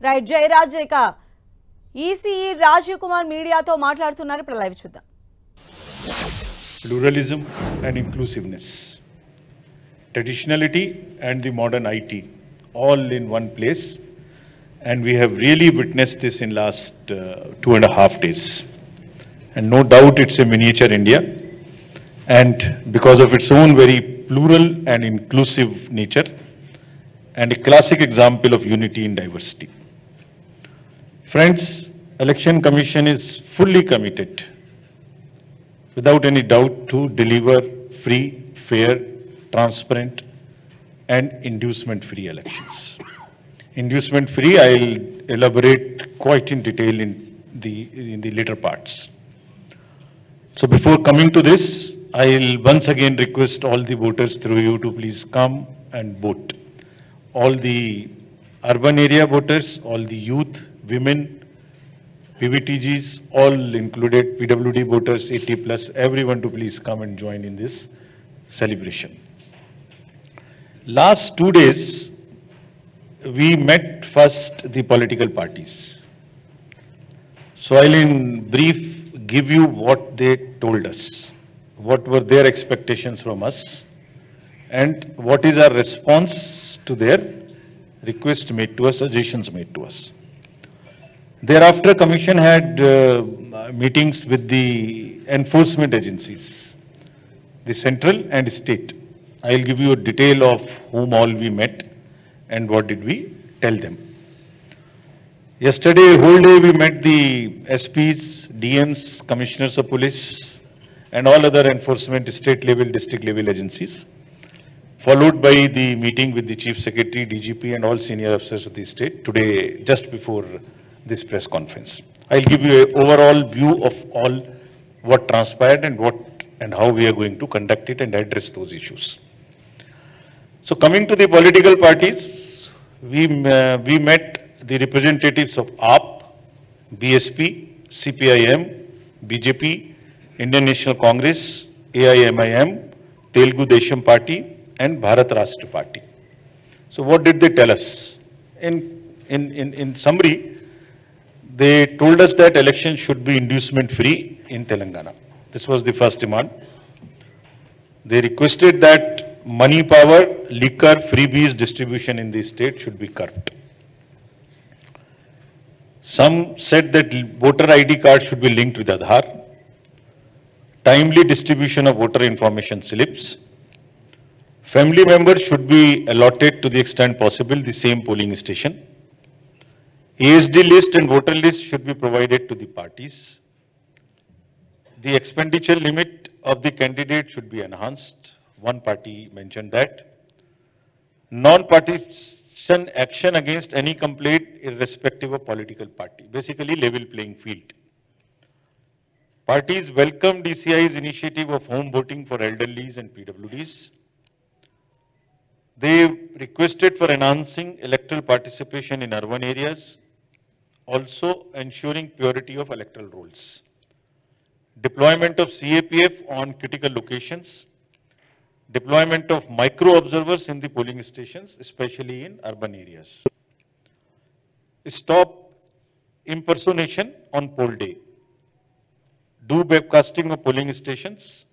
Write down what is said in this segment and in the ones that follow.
Right Jayaraj ఇక ECE Rajiv Kumar మీడియాతో మాట్లాడుతున్నారు. ఇప్పుడు లైవ్ చూద్దాం. Pluralism and inclusiveness, traditionality and the modern IT, all in one place, and we have really witnessed this in last 2.5 days. And no doubt it's a miniature India, and because of its own very plural and inclusive nature, and a classic example of unity in diversity. Friends, Election Commission is fully committed, without any doubt, to deliver free, fair, transparent and inducement-free elections. Inducement-free, I'll elaborate quite in detail in the later parts. So before coming to this, I'll once again request all the voters through you to please come and vote. All the urban area voters, all the youth, women, PVTGs, all included, PWD voters, 80 plus, everyone to please come and join in this celebration. Last 2 days, we met first the political parties. So I'll in brief give you what they told us, what were their expectations from us, and what is our response to their request made to us, suggestions made to us. Thereafter, Commission had meetings with the enforcement agencies, the central and state. I'll give you a detail of whom all we met and what did we tell them. Yesterday, whole day we met the SPs, DMs, Commissioners of Police and all other enforcement state level, district level agencies, followed by the meeting with the Chief Secretary, DGP and all senior officers of the state today, just before this press conference. I'll give you an overall view of all what transpired and what and how we are going to conduct it and address those issues. So coming to the political parties, we met the representatives of AAP, BSP, CPIM, BJP, Indian National Congress, AIMIM, Telugu Desam Party and Bharat Rashtra Party. So what did they tell us? In summary, they told us that elections should be inducement free in Telangana. This was the first demand. They requested that money power, liquor, freebies distribution in the state should be curbed. Some said that voter ID card should be linked with Aadhaar, timely distribution of voter information slips, family members should be allotted to the extent possible the same polling station, ASD list and voter list should be provided to the parties. The expenditure limit of the candidate should be enhanced. One party mentioned that. Non-partisan action against any complaint irrespective of political party. Basically level playing field. Parties welcomed DCI's initiative of home voting for elderlies and PWDs. They requested for enhancing electoral participation in urban areas, also ensuring purity of electoral rolls. Deployment of CAPF on critical locations, deployment of micro observers in the polling stations, especially in urban areas. Stop impersonation on poll day. Do webcasting of polling stations.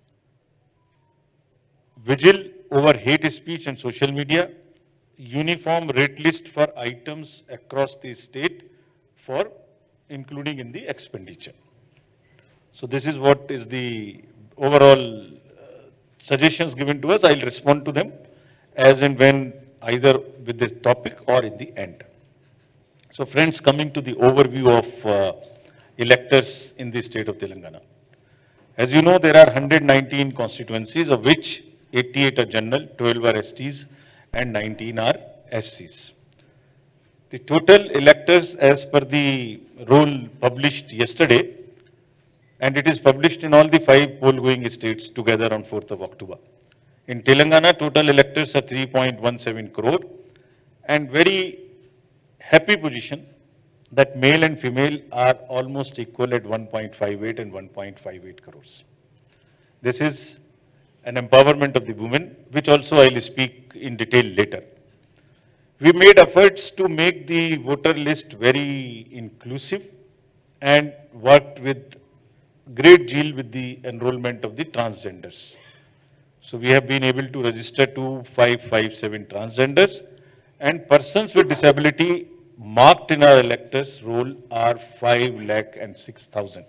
Vigil over hate speech and social media. Uniform rate list for items across the state for including in the expenditure. So this is what is the overall suggestions given to us. I'll respond to them as and when, either with this topic or in the end. So friends, coming to the overview of electors in the state of Telangana. As you know, there are 119 constituencies, of which 88 are general, 12 are STs and 19 are SCs. The total electors as per the roll published yesterday, and it is published in all the 5 poll-going states together on 4th of October. In Telangana, total electors are 3.17 crore, and very happy position that male and female are almost equal at 1.58 and 1.58 crores. This is an empowerment of the women, which also I will speak in detail later. We made efforts to make the voter list very inclusive and worked with great zeal with the enrollment of the transgenders. So we have been able to register 2557 transgenders, and persons with disability marked in our electors roll are 5,06,000.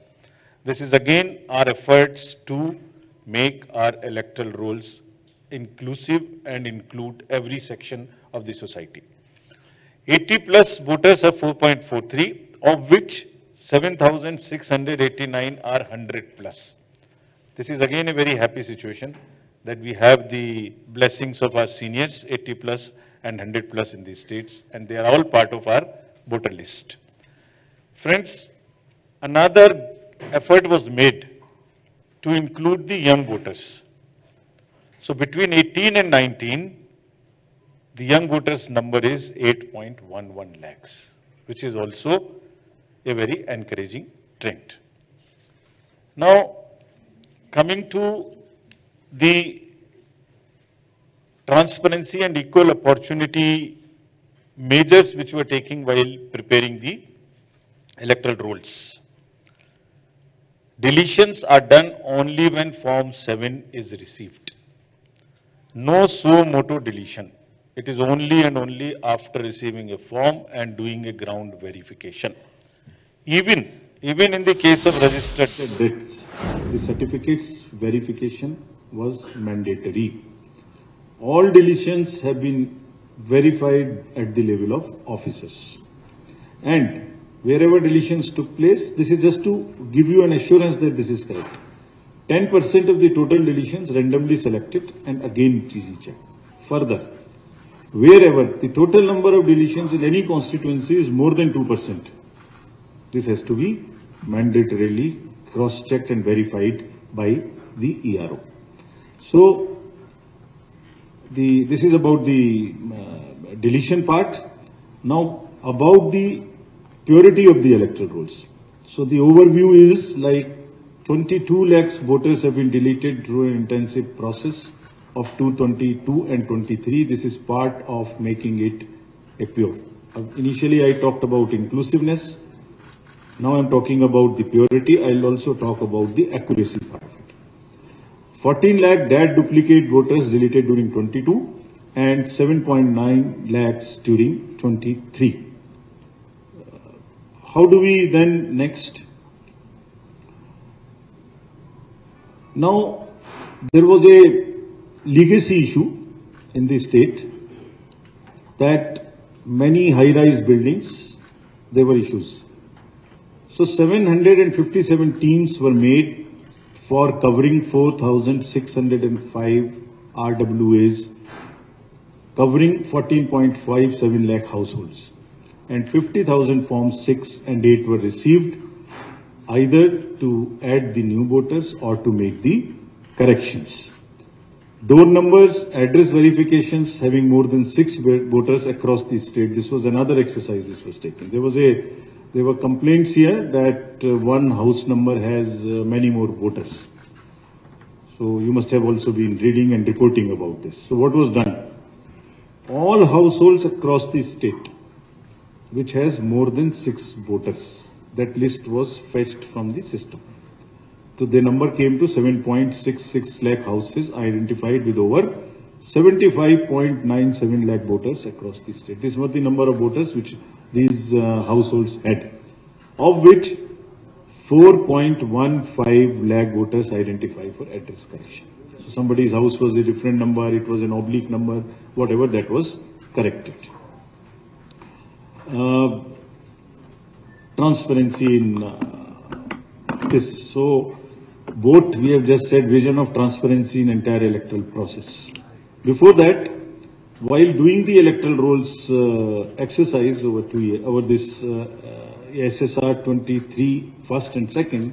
This is again our efforts to make our electoral rolls inclusive and include every section of the society. 80 plus voters are 4.43, of which 7,689 are 100 plus. This is again a very happy situation that we have the blessings of our seniors, 80 plus and 100 plus in these states, and they are all part of our voter list. Friends, another effort was made to include the young voters. So between 18 and 19, the young voters number is 8.11 lakhs, which is also a very encouraging trend. Now, coming to the transparency and equal opportunity measures which we were taking while preparing the electoral rolls. Deletions are done only when Form 7 is received. No suo motu deletion. It is only and only after receiving a form and doing a ground verification. Even in the case of registered deaths, the certificates verification was mandatory. All deletions have been verified at the level of officers. And wherever deletions took place, this is just to give you an assurance that this is correct. 10% of the total deletions randomly selected and again checked. Further, wherever the total number of deletions in any constituency is more than 2%, this has to be mandatorily cross-checked and verified by the ERO. So, this is about the deletion part. Now, about the purity of the electoral rolls. So, the overview is like 22 lakhs voters have been deleted through an intensive process of 222 and 23. This is part of making it a pure. Initially, I talked about inclusiveness. Now I'm talking about the purity. I'll also talk about the accuracy part of it. 14 lakh DAT duplicate voters deleted during 22 and 7.9 lakhs during 23. How do we then next? Now, there was a legacy issue in the state that many high-rise buildings, there were issues. So 757 teams were made for covering 4,605 RWAs, covering 14.57 lakh households. And 50,000 forms 6 and 8 were received, either to add the new voters or to make the corrections. Door numbers, address verifications having more than 6 voters across the state. This was another exercise which was taken. There were complaints here that one house number has many more voters. So you must have also been reading and reporting about this. So what was done? All households across the state which has more than 6 voters, that list was fetched from the system. So the number came to 7.66 lakh houses identified with over 75.97 lakh voters across the state. This was the number of voters which these households had, of which 4.15 lakh voters identified for address correction. So somebody's house was a different number, it was an oblique number, whatever, that was corrected. Transparency in this. So both, we have just said, vision of transparency in entire electoral process. Before that, while doing the electoral rolls exercise over this SSR 23 first and second,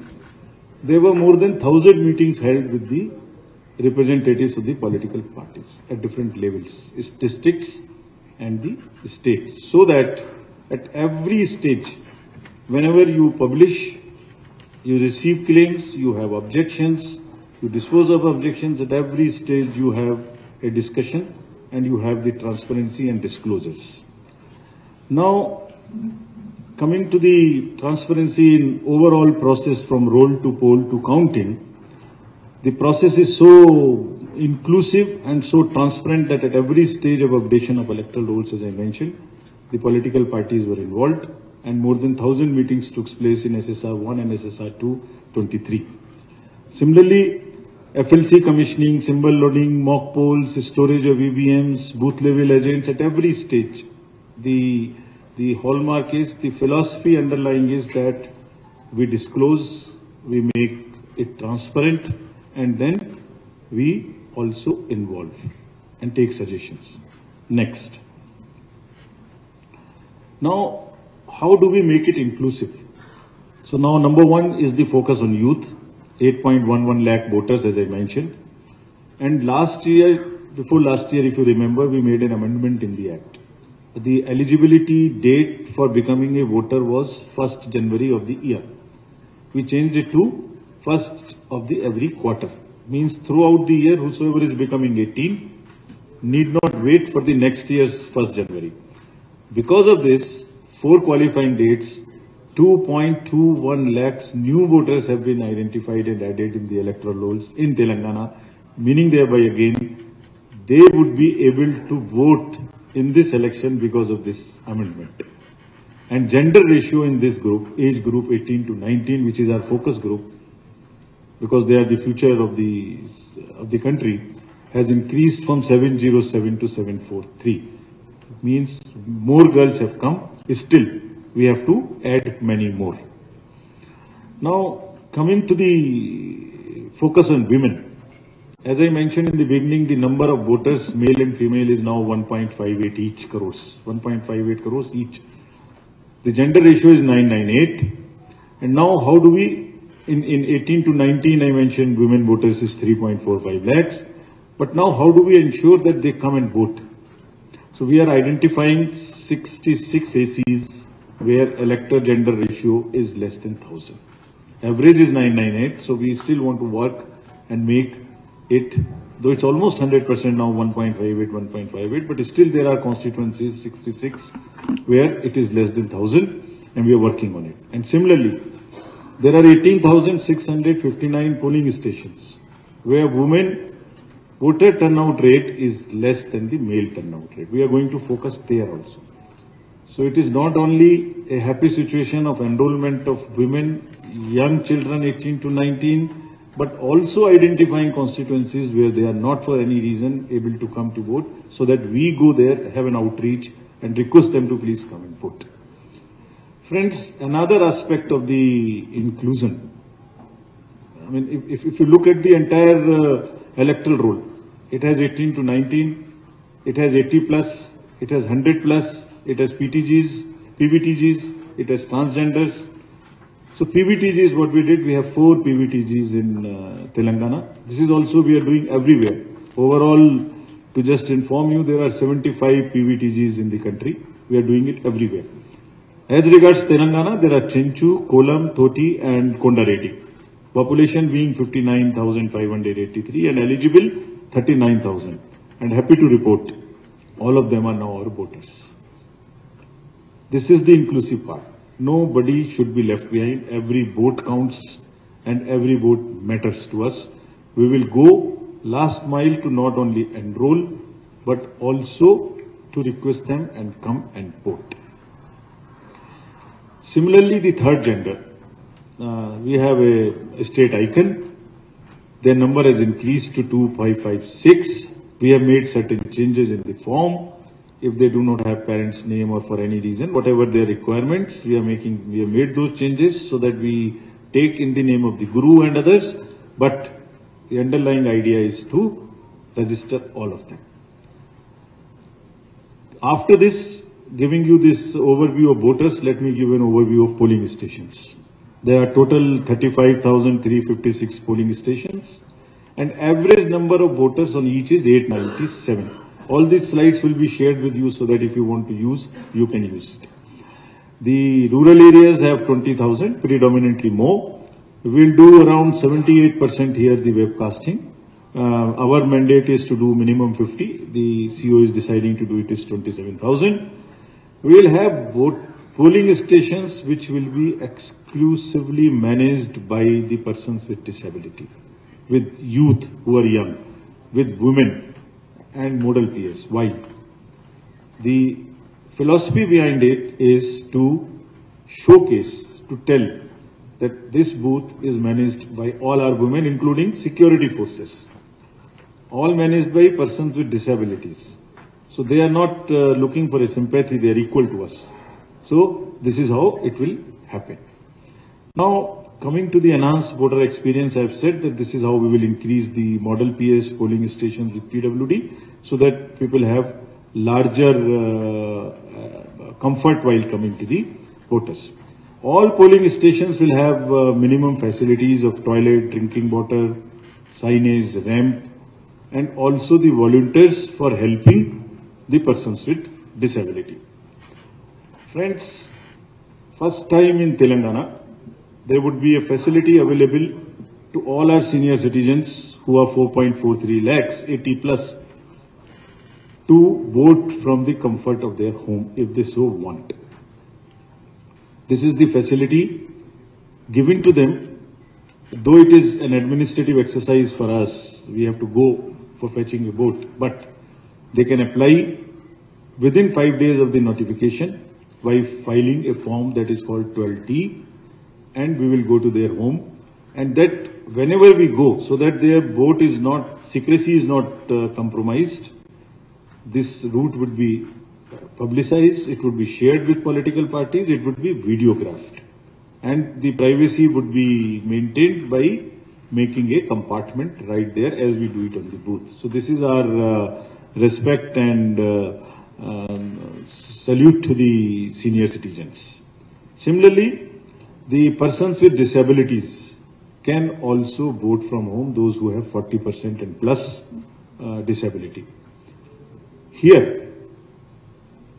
there were more than 1,000 meetings held with the representatives of the political parties at different levels, districts and the state, so that at every stage, whenever you publish, you receive claims, you have objections, you dispose of objections, at every stage you have a discussion and you have the transparency and disclosures. Now, coming to the transparency in overall process from roll to poll to counting, the process is so inclusive and so transparent that at every stage of updation of electoral rolls, as I mentioned, the political parties were involved and more than 1,000 meetings took place in SSR 1 and SSR 2, 23. Similarly, FLC commissioning, symbol loading, mock polls, storage of EVMs, booth level agents at every stage. The hallmark is, the philosophy underlying is that we disclose, we make it transparent, and then we also involve and take suggestions. Next. Now, how do we make it inclusive? So now number one is the focus on youth, 8.11 lakh voters as I mentioned. And last year, before last year, if you remember, we made an amendment in the Act. The eligibility date for becoming a voter was 1st January of the year. We changed it to 1st of the every quarter. Means throughout the year, whosoever is becoming 18 need not wait for the next year's 1st January. Because of this, 4 qualifying dates, 2.21 lakhs new voters have been identified and added in the electoral rolls in Telangana, meaning thereby again, they would be able to vote in this election because of this amendment. And gender ratio in this group, age group 18 to 19, which is our focus group, because they are the future of the country, has increased from 707 to 743. It means more girls have come. Still, we have to add many more. Now, coming to the focus on women. As I mentioned in the beginning, the number of voters, male and female, is now 1.58 each crores. 1.58 crores each. The gender ratio is 998. And now how do we, in 18 to 19, I mentioned women voters is 3.45 lakhs. But now how do we ensure that they come and vote? So we are identifying 66 ACs where elector gender ratio is less than 1,000. Average is 998. So we still want to work and make it, though it's almost 100% now, 1.58, but still there are constituencies, 66, where it is less than 1,000, and we are working on it. And similarly, there are 18,659 polling stations, where women voter turnout rate is less than the male turnout rate. We are going to focus there also. So it is not only a happy situation of enrollment of women, young children 18 to 19, but also identifying constituencies where they are not for any reason able to come to vote, so that we go there, have an outreach and request them to please come and vote. Friends, another aspect of the inclusion, I mean, if you look at the entire electoral roll, it has 18 to 19, it has 80 plus, it has 100 plus, it has PTGs, PVTGs, it has transgenders. So PVTGs, what we did, we have 4 PVTGs in Telangana. This is also we are doing everywhere. Overall, to just inform you, there are 75 PVTGs in the country. We are doing it everywhere. As regards Telangana, there are Chenchu, Kolam, Thoti and Kondareddy. Population being 59,583 and eligible 39,000. And happy to report, all of them are now our voters. This is the inclusive part. Nobody should be left behind. Every vote counts and every vote matters to us. We will go last mile to not only enroll, but also to request them and come and vote. Similarly, the third gender, we have a state icon. Their number has increased to 2556. We have made certain changes in the form. If they do not have parents' name or for any reason, whatever their requirements, we have made those changes so that we take in the name of the Guru and others, but the underlying idea is to register all of them. After this, giving you this overview of voters, let me give an overview of polling stations. There are total 35,356 polling stations, and average number of voters on each is 897. All these slides will be shared with you so that if you want to use, you can use it. The rural areas have 20,000, predominantly more. We'll do around 78% here, the webcasting. Our mandate is to do minimum 50. The CO is deciding to do it is 27,000. We will have polling stations which will be exclusively managed by the persons with disability, with youth who are young, with women and model peers. Why? The philosophy behind it is to showcase, to tell that this booth is managed by all our women, including security forces, all managed by persons with disabilities. So they are not looking for a sympathy, they are equal to us. So this is how it will happen. Now, coming to the enhanced voter experience, I have said that this is how we will increase the model PS polling stations with PWD so that people have larger comfort while coming to the voters. All polling stations will have minimum facilities of toilet, drinking water, signage, ramp, and also the volunteers for helping the persons with disability. Friends, first time in Telangana, there would be a facility available to all our senior citizens who are 4.43 lakhs, 80 plus, to vote from the comfort of their home if they so want. This is the facility given to them. Though it is an administrative exercise for us, we have to go for fetching a vote, but they can apply within 5 days of the notification by filing a form that is called 12T, and we will go to their home, and that whenever we go, so that their vote is not, secrecy is not compromised, this route would be publicized, it would be shared with political parties, it would be videographed, and the privacy would be maintained by making a compartment right there as we do it on the booth. So this is our respect and salute to the senior citizens. Similarly, the persons with disabilities can also vote from home, those who have 40% and plus disability. Here,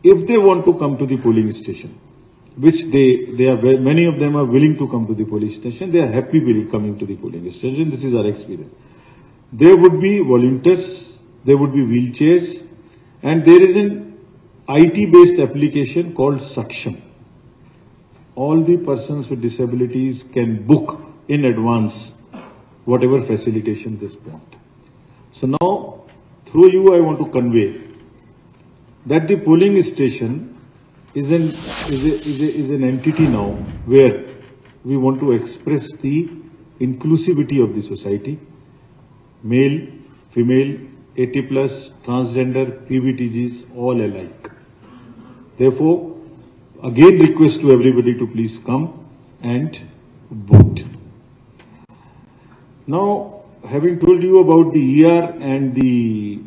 if they want to come to the polling station, which they are, many of them are willing to come to the polling station, they are happy coming to the polling station. This is our experience. There would be volunteers, there would be wheelchairs, and there is an IT-based application called Saksham. All the persons with disabilities can book in advance whatever facilitation they want. So now, through you, I want to convey that the polling station is an entity now where we want to express the inclusivity of the society, male, female, 80 plus, transgender, PVTGs, all alike. Therefore, again request to everybody to please come and vote. Now, having told you about the ER and the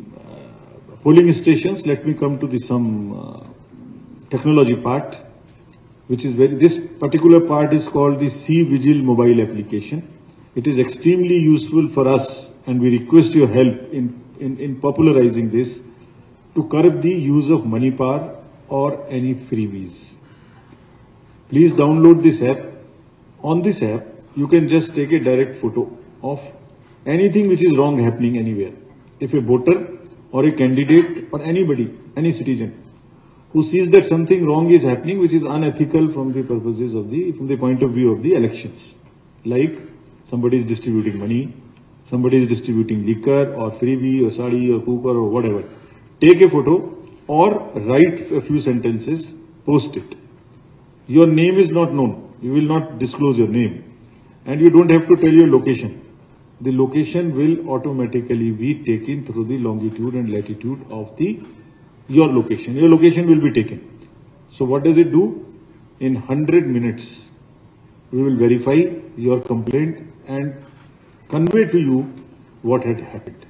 polling stations, let me come to the technology part, which is this particular part is called the C-Vigil mobile application. It is extremely useful for us, and we request your help in popularizing this to curb the use of money power or any freebies. Please download this app. On this app, you can just take a direct photo of anything which is wrong happening anywhere. If a voter or a candidate or anybody, any citizen who sees that something wrong is happening, which is unethical from the purposes of from the point of view of the elections, like somebody is distributing money, somebody is distributing liquor or freebie or sari or cooker or whatever, take a photo or write a few sentences, post it. Your name is not known. You will not disclose your name, and you don't have to tell your location. The location will automatically be taken through the longitude and latitude of your location. Your location will be taken. So what does it do? In 100 minutes, we will verify your complaint and convey to you what had happened.